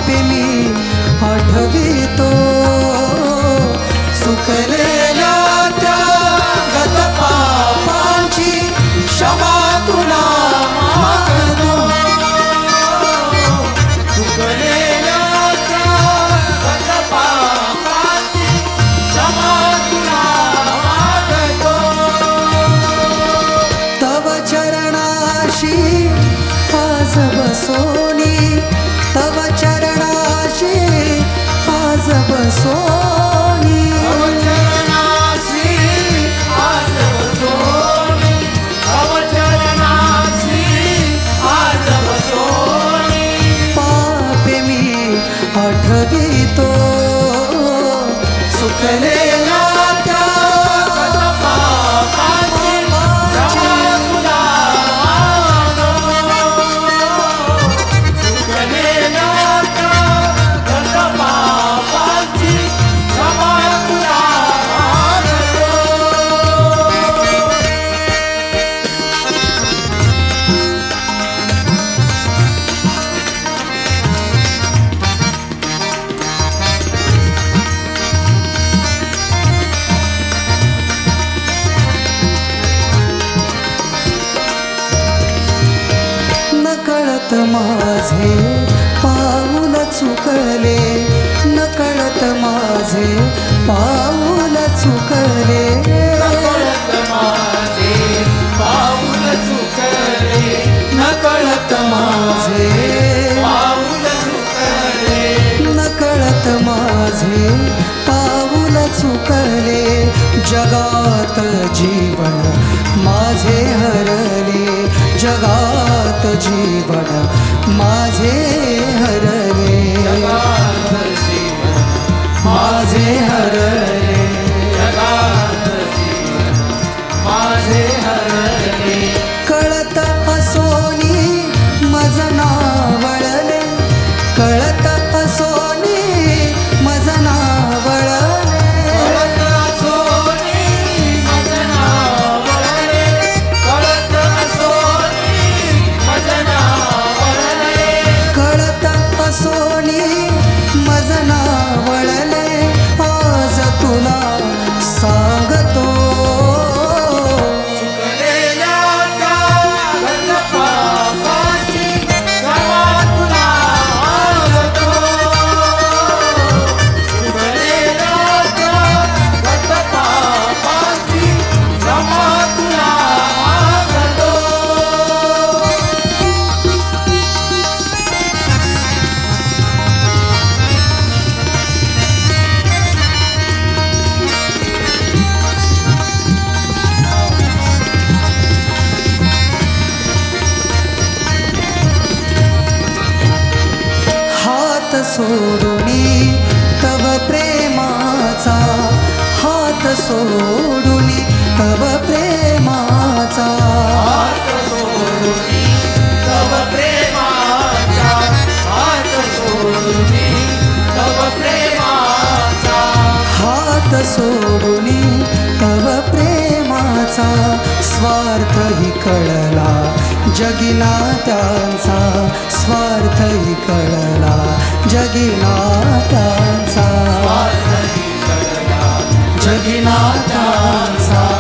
पापे मी आठवितो चुकलेल्या त्या गत पापांची क्षमा तुला मागतो चुकलेल्या त्या गत पापांची क्षमा तुला मागतो तव चरणाशी आज बसोनी तव चरणाशी आज बसोनी तव चरणाशी आज बसोनी तव चरणाशी आज बसोनी पापे मी आठवितो चुकलेल्या त्या गत पापांची क्षमा तुला नकळत माझे पाऊल चुकले नकळत माझे पाऊल चुकले नकळत माझे पाऊल चुकले नकळत माझे पाऊल चुकले नकळत माझे पाऊल चुकले जगात जीवन माझे हरले जगात जीवन माझे हरले जगात जीवन माझे हरले जगात जीवन माझे हरले कळत असोनी मज नावळले कळत असोनी मज नावळले कळत असोनी मज नावळले कळत असोनी मज नावळले कळत असोनी मज नावळले आज तुला सांगतो चुकलेल्या त्या गत पापांची क्षमा तुला मागतो चुकलेल्या त्या गत पापांची क्षमा तुला मागतो हात सोडूनी तव प्रेमाचा हात सोडूनी तव प्रेमाचा हात सोडूनी तव प्रेमाचा हात सोडूनी तव प्रेमाचा हात सोडूनी तव प्रेमाचा स्वार्थही कळला जगिना त्यांचा स्वार्थही कळला जगिना त्यांचा स्वार्थही कळला जगिना त्यांचा